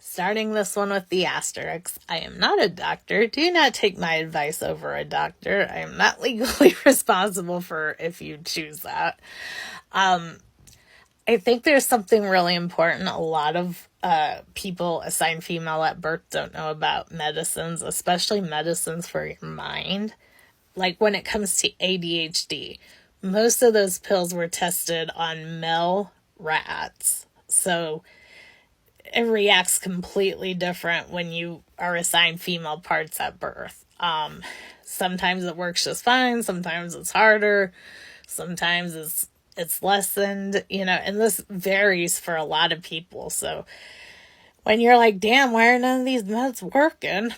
Starting this one with the asterisks. I am not a doctor. Do not take my advice over a doctor. I am not legally responsible for if you choose that. I think there's something really important. A lot of people assigned female at birth don't know about medicines, especially medicines for your mind. Like when it comes to ADHD, most of those pills were tested on male rats. So it reacts completely different when you are assigned female parts at birth. Sometimes it works just fine. Sometimes it's harder. Sometimes it's lessened, and this varies for a lot of people. So when you're like, damn, why are none of these meds working?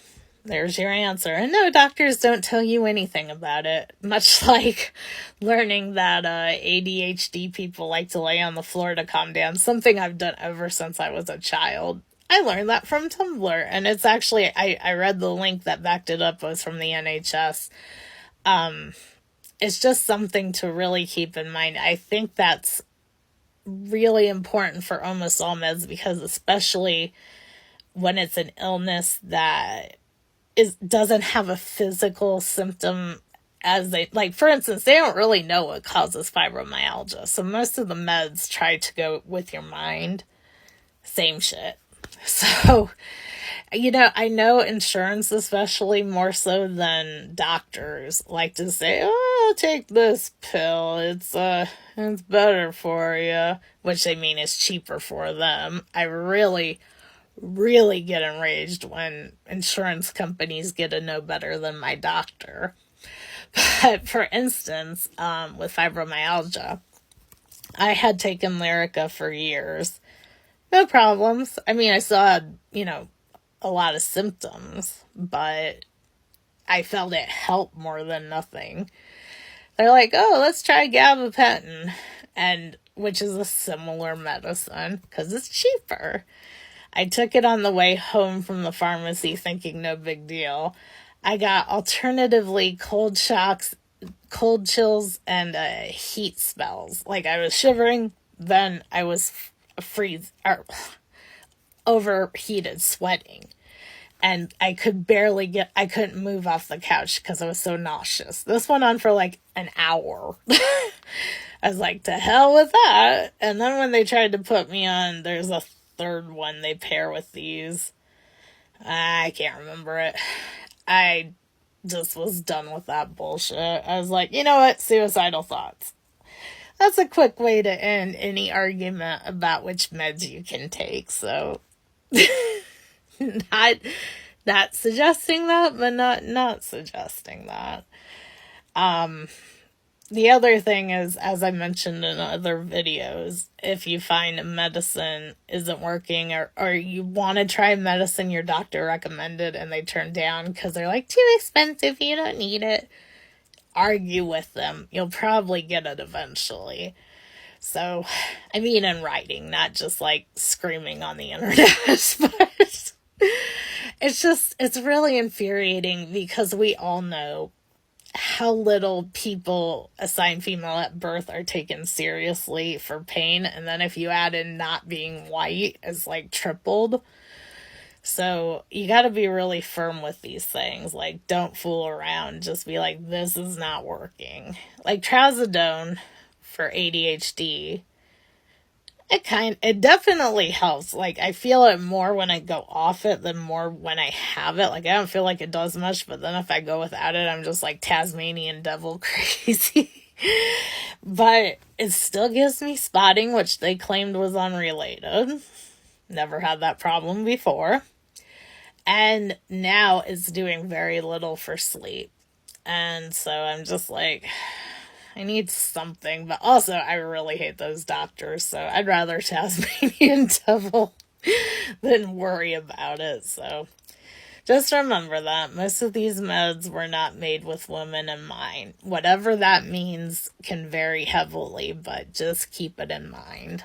There's your answer. And no, doctors don't tell you anything about it. Much like learning that ADHD people like to lay on the floor to calm down. Something I've done ever since I was a child. I learned that from Tumblr. And it's actually, I read the link that backed it up was from the NHS. It's just something to really keep in mind. I think that's really important for almost all meds because especially when it's an illness that doesn't have a physical symptom as they, like, for instance, they don't really know what causes fibromyalgia. So most of the meds try to go with your mind. Same shit. So, I know insurance, especially more so than doctors, like to say, oh, take this pill. It's better for you, which they mean is cheaper for them. I really get enraged when insurance companies get to know better than my doctor. But for instance, with fibromyalgia, I had taken Lyrica for years. No problems. I mean, I still had, a lot of symptoms, but I felt it helped more than nothing. They're like, oh, let's try gabapentin, which is a similar medicine because it's cheaper. I took it on the way home from the pharmacy thinking no big deal. I got alternatively cold shocks, cold chills, and heat spells. Like I was shivering, then I was overheated, sweating. And I couldn't move off the couch because I was so nauseous. This went on for like an hour. I was like, to hell with that. And then when they tried to put me on, there's a third one they pair with these. I can't remember it. I just was done with that bullshit. I was like, you know what? Suicidal thoughts. That's a quick way to end any argument about which meds you can take. So, not suggesting that, but not suggesting that. The other thing is, as I mentioned in other videos, if you find a medicine isn't working or you want to try medicine your doctor recommended and they turn down because they're like, too expensive, you don't need it, argue with them. You'll probably get it eventually. So, I mean in writing, not just like screaming on the internet. But it's really infuriating because we all know how little people assigned female at birth are taken seriously for pain. And then if you add in not being white, it's like tripled. So you got to be really firm with these things. Like, don't fool around. Just be like, this is not working. Like trazodone for ADHD, it definitely helps. Like, I feel it more when I go off it than more when I have it. Like, I don't feel like it does much, but then if I go without it, I'm just like Tasmanian devil crazy. But it still gives me spotting, which they claimed was unrelated. Never had that problem before. And now it's doing very little for sleep. And so I'm just like, I need something. But also, I really hate those doctors. So I'd rather Tasmanian devil than worry about it. So just remember that most of these meds were not made with women in mind. Whatever that means can vary heavily, but just keep it in mind.